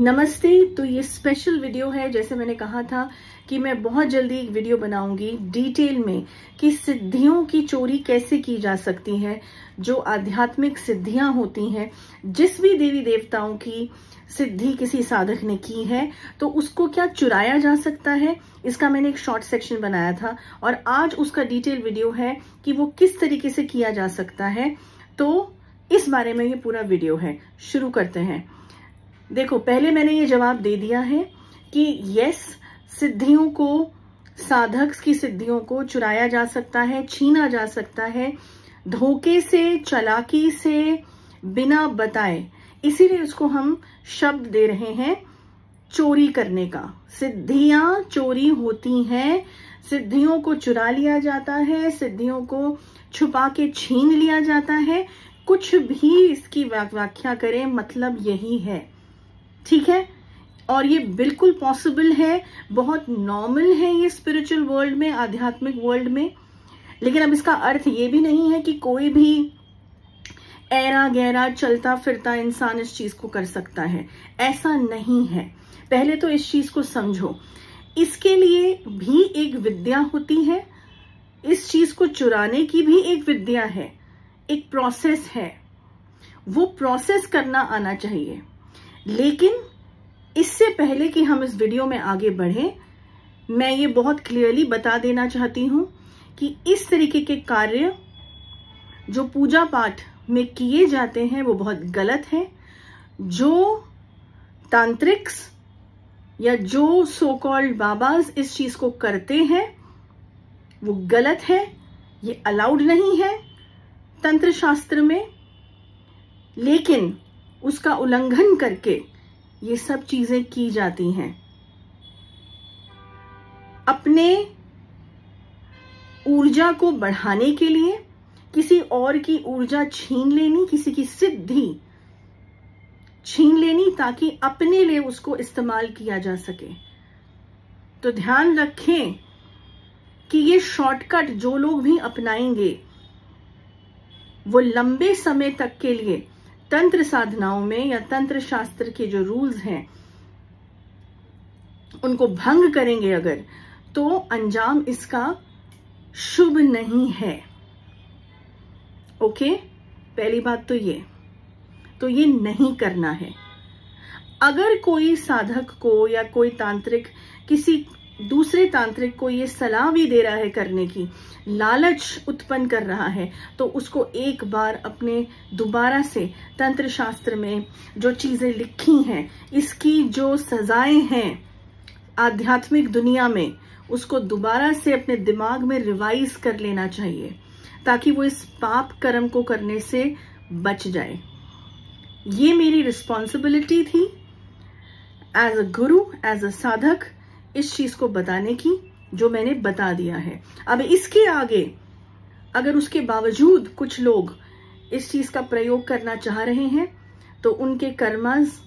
नमस्ते। तो ये स्पेशल वीडियो है, जैसे मैंने कहा था कि मैं बहुत जल्दी एक वीडियो बनाऊंगी डिटेल में कि सिद्धियों की चोरी कैसे की जा सकती है। जो आध्यात्मिक सिद्धियां होती हैं, जिस भी देवी देवताओं की सिद्धि किसी साधक ने की है तो उसको क्या चुराया जा सकता है, इसका मैंने एक शॉर्ट सेक्शन बनाया था और आज उसका डिटेल वीडियो है कि वो किस तरीके से किया जा सकता है। तो इस बारे में ये पूरा वीडियो है। शुरू करते हैं। देखो, पहले मैंने ये जवाब दे दिया है कि यस, सिद्धियों को, साधक की सिद्धियों को चुराया जा सकता है, छीना जा सकता है, धोखे से, चालाकी से, बिना बताए। इसीलिए उसको हम शब्द दे रहे हैं चोरी करने का। सिद्धियां चोरी होती हैं, सिद्धियों को चुरा लिया जाता है, सिद्धियों को छुपा के छीन लिया जाता है। कुछ भी इसकी व्याख्या करें, मतलब यही है, ठीक है। और ये बिल्कुल पॉसिबल है, बहुत नॉर्मल है ये स्पिरिचुअल वर्ल्ड में, आध्यात्मिक वर्ल्ड में। लेकिन अब इसका अर्थ ये भी नहीं है कि कोई भी ऐरा गहरा चलता फिरता इंसान इस चीज को कर सकता है, ऐसा नहीं है। पहले तो इस चीज को समझो, इसके लिए भी एक विद्या होती है, इस चीज को चुराने की भी एक विद्या है, एक प्रोसेस है। वो प्रोसेस करना आना चाहिए। लेकिन इससे पहले कि हम इस वीडियो में आगे बढ़े, मैं ये बहुत क्लियरली बता देना चाहती हूं कि इस तरीके के कार्य जो पूजा पाठ में किए जाते हैं वो बहुत गलत है। जो तांत्रिक्स या जो सो कॉल्ड बाबाज इस चीज को करते हैं वो गलत है, ये अलाउड नहीं है तंत्र शास्त्र में। लेकिन उसका उल्लंघन करके ये सब चीजें की जाती हैं। अपने ऊर्जा को बढ़ाने के लिए किसी और की ऊर्जा छीन लेनी, किसी की सिद्धि छीन लेनी ताकि अपने लिए उसको इस्तेमाल किया जा सके। तो ध्यान रखें कि ये शॉर्टकट जो लोग भी अपनाएंगे वो लंबे समय तक के लिए तंत्र साधनाओं में या तंत्र शास्त्र के जो रूल्स हैं उनको भंग करेंगे अगर, तो अंजाम इसका शुभ नहीं है। ओके, पहली बात तो ये नहीं करना है। अगर कोई साधक को या कोई तांत्रिक किसी दूसरे तांत्रिक को ये सलाह भी दे रहा है करने की, लालच उत्पन्न कर रहा है, तो उसको एक बार अपने दोबारा से तंत्र शास्त्र में जो चीजें लिखी हैं, इसकी जो सजाएं हैं आध्यात्मिक दुनिया में, उसको दोबारा से अपने दिमाग में रिवाइज कर लेना चाहिए ताकि वो इस पाप कर्म को करने से बच जाए। ये मेरी रिस्पॉन्सिबिलिटी थी as a Guru, as a साधक, इस चीज को बताने की, जो मैंने बता दिया है। अब इसके आगे अगर उसके बावजूद कुछ लोग इस चीज का प्रयोग करना चाह रहे हैं तो उनके कर्मस,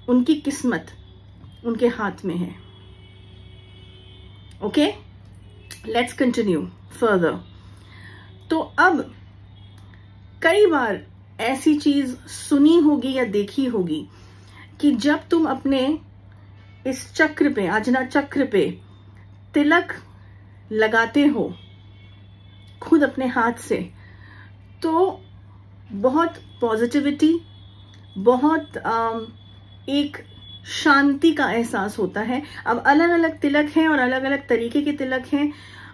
उनकी किस्मत उनके हाथ में है। Okay, let's continue further. तो अब कई बार ऐसी चीज सुनी होगी या देखी होगी कि जब तुम अपने इस चक्र पे, आजना चक्र पे तिलक लगाते हो खुद अपने हाथ से, तो बहुत पॉजिटिविटी, बहुत एक शांति का एहसास होता है। अब अलग अलग तिलक हैं और अलग अलग तरीके के तिलक हैं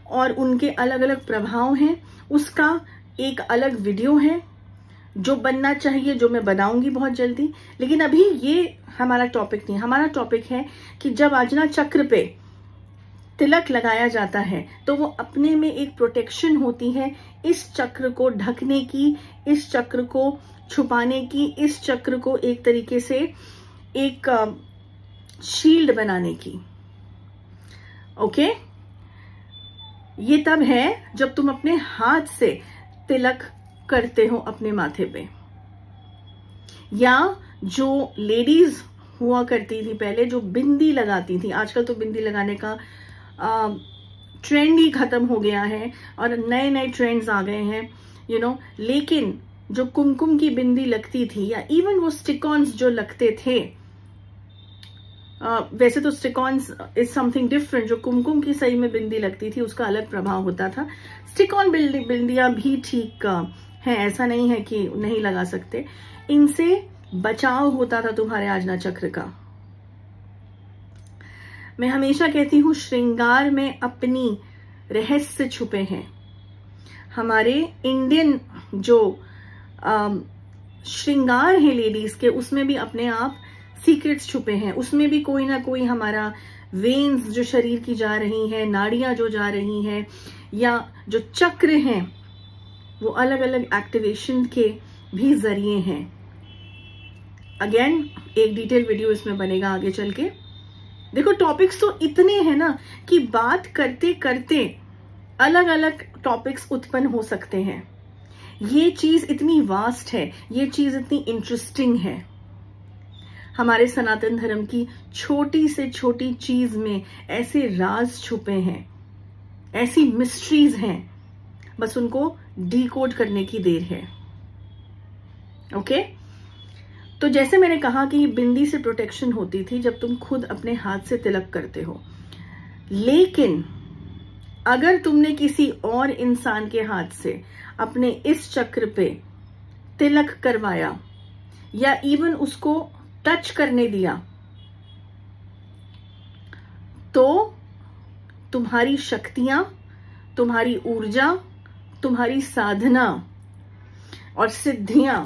और उनके अलग अलग प्रभाव हैं। उसका एक अलग वीडियो है जो बनना चाहिए, जो मैं बनाऊंगी बहुत जल्दी। लेकिन अभी ये हमारा टॉपिक नहीं। हमारा टॉपिक है कि जब आजना चक्र पे तिलक लगाया जाता है तो वो अपने में एक प्रोटेक्शन होती है, इस चक्र को ढकने की, इस चक्र को छुपाने की, इस चक्र को एक तरीके से एक शील्ड बनाने की। ओके, ये तब है जब तुम अपने हाथ से तिलक करते हो अपने माथे पे। या जो लेडीज हुआ करती थी पहले, जो बिंदी लगाती थी, आजकल तो बिंदी लगाने का ट्रेंड ही खत्म हो गया है और नए नए ट्रेंड्स आ गए हैं, लेकिन जो कुमकुम की बिंदी लगती थी या इवन वो स्टिक ऑन्स जो लगते थे, वैसे तो stick on is something different. जो कुमकुम की सही में बिंदी लगती थी उसका अलग प्रभाव होता था। स्टिक ऑन बिंदियां भी ठीक है, ऐसा नहीं है कि नहीं लगा सकते। इनसे बचाव होता था तुम्हारे आज्ञा चक्र का। मैं हमेशा कहती हूं श्रृंगार में अपनी रहस्य छुपे हैं। हमारे इंडियन जो श्रृंगार है लेडीज के, उसमें भी अपने आप सीक्रेट्स छुपे हैं। उसमें भी कोई ना कोई हमारा वेन्स जो शरीर की जा रही हैं, नाड़ियां जो जा रही हैं, या जो चक्र हैं वो अलग अलग एक्टिवेशन के भी जरिए हैं। अगेन एक डिटेल वीडियो इसमें बनेगा आगे चल के। देखो टॉपिक्स तो इतने हैं ना कि बात करते करते अलग अलग टॉपिक्स उत्पन्न हो सकते हैं। ये चीज इतनी वास्ट है, ये चीज इतनी इंटरेस्टिंग है। हमारे सनातन धर्म की छोटी से छोटी चीज में ऐसे राज छुपे हैं, ऐसी मिस्ट्रीज हैं, बस उनको डिकोड करने की देर है। ओके? तो जैसे मैंने कहा कि बिंदी से प्रोटेक्शन होती थी जब तुम खुद अपने हाथ से तिलक करते हो, लेकिन अगर तुमने किसी और इंसान के हाथ से अपने इस चक्र पे तिलक करवाया या इवन उसको टच करने दिया, तो तुम्हारी शक्तियां, तुम्हारी ऊर्जा, तुम्हारी साधना और सिद्धियां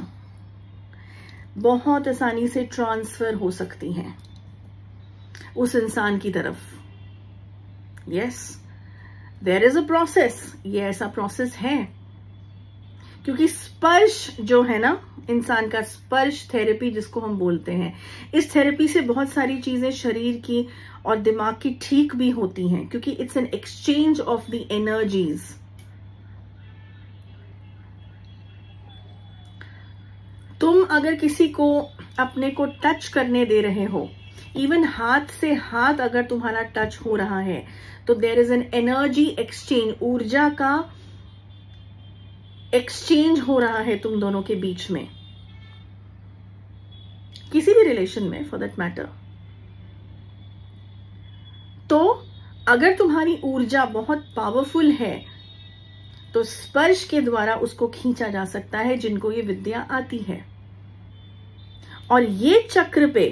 बहुत आसानी से ट्रांसफर हो सकती हैं उस इंसान की तरफ। Yes, there is a process. ये ऐसा प्रोसेस है क्योंकि स्पर्श जो है ना, इंसान का स्पर्श थेरेपी जिसको हम बोलते हैं, इस थेरेपी से बहुत सारी चीजें शरीर की और दिमाग की ठीक भी होती हैं, क्योंकि it's an exchange of the energies. तुम अगर किसी को अपने को टच करने दे रहे हो, इवन हाथ से हाथ अगर तुम्हारा टच हो रहा है, तो there is an energy exchange, ऊर्जा का एक्सचेंज हो रहा है तुम दोनों के बीच में, किसी भी रिलेशन में फॉर दैट मैटर। तो अगर तुम्हारी ऊर्जा बहुत पावरफुल है तो स्पर्श के द्वारा उसको खींचा जा सकता है, जिनको ये विद्या आती है। और ये चक्र पे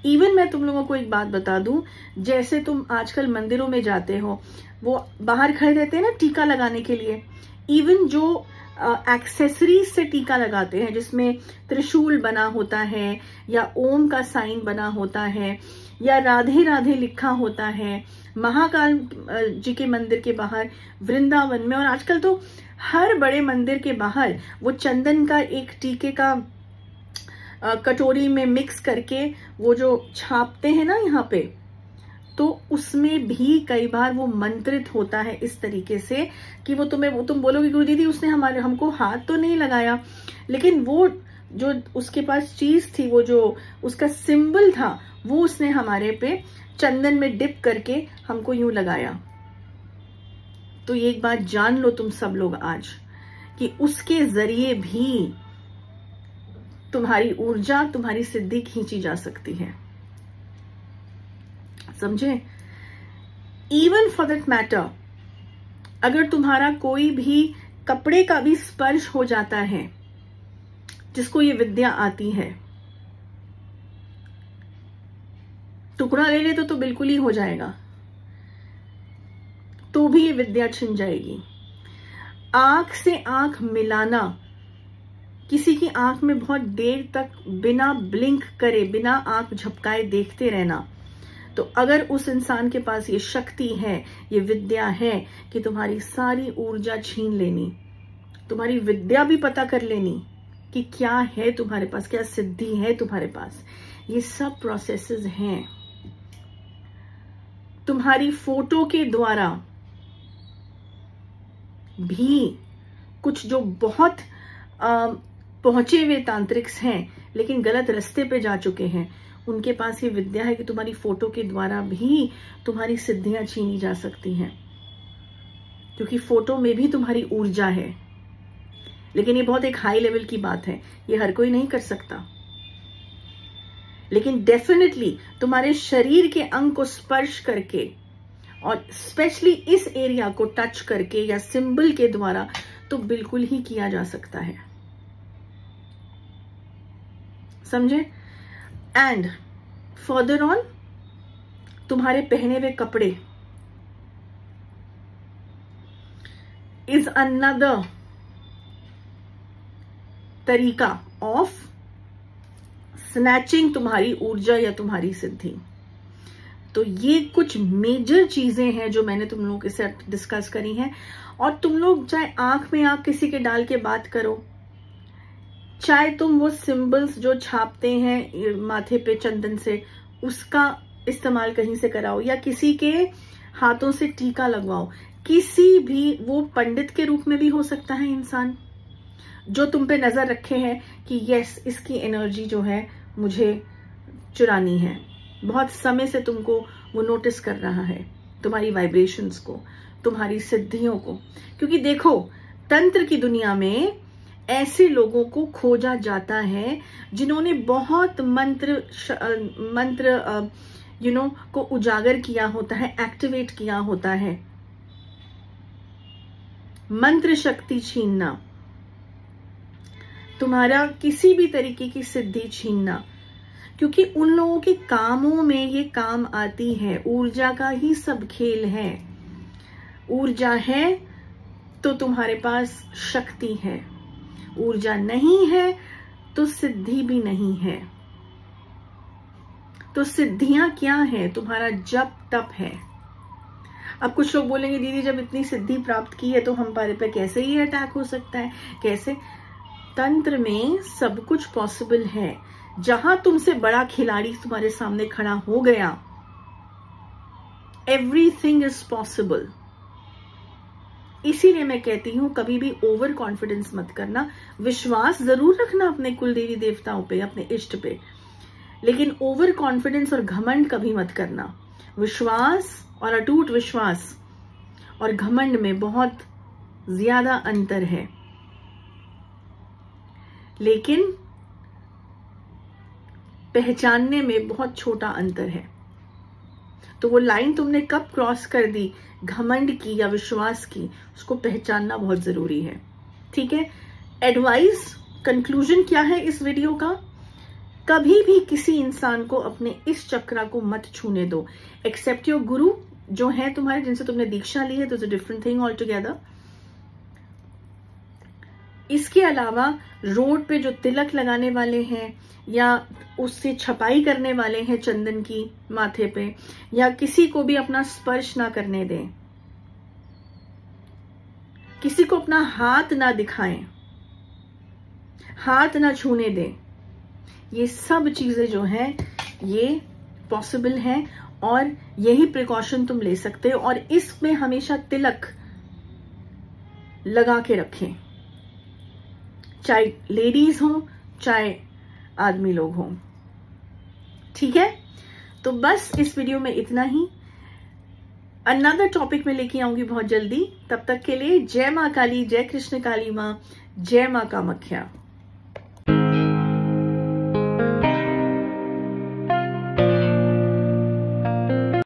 इवन मैं तुम लोगों को एक बात बता दूं, जैसे तुम आजकल मंदिरों में जाते हो, वो बाहर खड़े रहते हैं ना टीका लगाने के लिए, इवन जो एक्सेसरीज से टीका लगाते हैं जिसमें त्रिशूल बना होता है या ओम का साइन बना होता है या राधे राधे लिखा होता है, महाकाल जी के मंदिर के बाहर, वृंदावन में, और आजकल तो हर बड़े मंदिर के बाहर वो चंदन का एक टीके का कटोरी में मिक्स करके वो जो छापते हैं ना यहाँ पे, तो उसमें भी कई बार वो मंत्रित होता है इस तरीके से कि वो तुम बोलोगे गुरु दीदी उसने हमको हाथ तो नहीं लगाया, लेकिन वो जो उसके पास चीज थी, वो जो उसका सिंबल था, वो उसने हमारे पे चंदन में डिप करके हमको यूं लगाया। तो ये एक बात जान लो तुम सब लोग आज कि उसके जरिए भी तुम्हारी ऊर्जा, तुम्हारी सिद्धि खींची जा सकती है। समझे? इवन फॉर दैट मैटर, अगर तुम्हारा कोई भी कपड़े का भी स्पर्श हो जाता है जिसको ये विद्या आती है, टुकड़ा ले ले तो बिल्कुल ही हो जाएगा, तो भी ये विद्या छिन जाएगी। आंख से आंख मिलाना, किसी की आंख में बहुत देर तक बिना ब्लिंक करे, बिना आंख झपकाए देखते रहना, तो अगर उस इंसान के पास ये शक्ति है, ये विद्या है कि तुम्हारी सारी ऊर्जा छीन लेनी, तुम्हारी विद्या भी पता कर लेनी कि क्या है तुम्हारे पास, क्या सिद्धि है तुम्हारे पास, ये सब प्रोसेसेस हैं। तुम्हारी फोटो के द्वारा भी कुछ जो बहुत पहुंचे हुए तांत्रिक्स हैं लेकिन गलत रास्ते पे जा चुके हैं, उनके पास ये विद्या है कि तुम्हारी फोटो के द्वारा भी तुम्हारी सिद्धियां छीनी जा सकती हैं, क्योंकि फोटो में भी तुम्हारी ऊर्जा है। लेकिन ये बहुत एक हाई लेवल की बात है, ये हर कोई नहीं कर सकता। लेकिन डेफिनेटली तुम्हारे शरीर के अंग को स्पर्श करके और स्पेशली इस एरिया को टच करके या सिंबल के द्वारा तो बिल्कुल ही किया जा सकता है, समझे। एंड फर्दर ऑन तुम्हारे पहने हुए कपड़े इज अनदर तरीका ऑफ स्नैचिंग तुम्हारी ऊर्जा या तुम्हारी सिद्धि। तो ये कुछ मेजर चीजें हैं जो मैंने तुम लोगों के साथ डिस्कस करी हैं। और तुम लोग चाहे आंख में आंख किसी के डाल के बात करो, चाहे तुम वो सिंबल्स जो छापते हैं माथे पे चंदन से उसका इस्तेमाल कहीं से कराओ, या किसी के हाथों से टीका लगवाओ, किसी भी, वो पंडित के रूप में भी हो सकता है इंसान जो तुम पे नजर रखे हैं कि यस इसकी एनर्जी जो है मुझे चुरानी है, बहुत समय से तुमको वो नोटिस कर रहा है, तुम्हारी वाइब्रेशंस को, तुम्हारी सिद्धियों को। क्योंकि देखो तंत्र की दुनिया में ऐसे लोगों को खोजा जाता है जिन्होंने बहुत मंत्र को उजागर किया होता है, एक्टिवेट किया होता है। मंत्र शक्ति छीनना, तुम्हारा किसी भी तरीके की सिद्धि छीनना, क्योंकि उन लोगों के कामों में ये काम आती है। ऊर्जा का ही सब खेल है। ऊर्जा है तो तुम्हारे पास शक्ति है, ऊर्जा नहीं है तो सिद्धि भी नहीं है। तो सिद्धियां क्या है? तुम्हारा जप तप है। अब कुछ लोग बोलेंगे दीदी जब इतनी सिद्धि प्राप्त की है तो हमारे पे कैसे ही अटैक हो सकता है, कैसे? तंत्र में सब कुछ पॉसिबल है। जहां तुमसे बड़ा खिलाड़ी तुम्हारे सामने खड़ा हो गया, एवरीथिंग इज पॉसिबल। इसीलिए मैं कहती हूं कभी भी ओवर कॉन्फिडेंस मत करना, विश्वास जरूर रखना अपने कुल देवी देवताओं पे, अपने इष्ट पे, लेकिन ओवर कॉन्फिडेंस और घमंड कभी मत करना। विश्वास और अटूट विश्वास और घमंड में बहुत ज्यादा अंतर है, लेकिन पहचानने में बहुत छोटा अंतर है। तो वो लाइन तुमने कब क्रॉस कर दी, घमंड की या विश्वास की, उसको पहचानना बहुत जरूरी है। ठीक है, एडवाइस कंक्लूजन क्या है इस वीडियो का? कभी भी किसी इंसान को अपने इस चक्रा को मत छूने दो, एक्सेप्ट योर गुरु जो है तुम्हारे, जिनसे तुमने दीक्षा ली है, तो it's a different thing all together. इसके अलावा रोड पे जो तिलक लगाने वाले हैं या उससे छपाई करने वाले हैं चंदन की माथे पे, या किसी को भी अपना स्पर्श ना करने दें, किसी को अपना हाथ ना दिखाएं, हाथ ना छूने दें। ये सब चीजें जो हैं ये पॉसिबल है और यही प्रिकॉशन तुम ले सकते हो। और इसमें हमेशा तिलक लगा के रखें, चाहे लेडीज हो चाहे आदमी लोग हों। ठीक है, तो बस इस वीडियो में इतना ही। अनदर टॉपिक में लेके आऊंगी बहुत जल्दी। तब तक के लिए जय मां काली, जय कृष्ण काली मां, जय मां कामाख्या।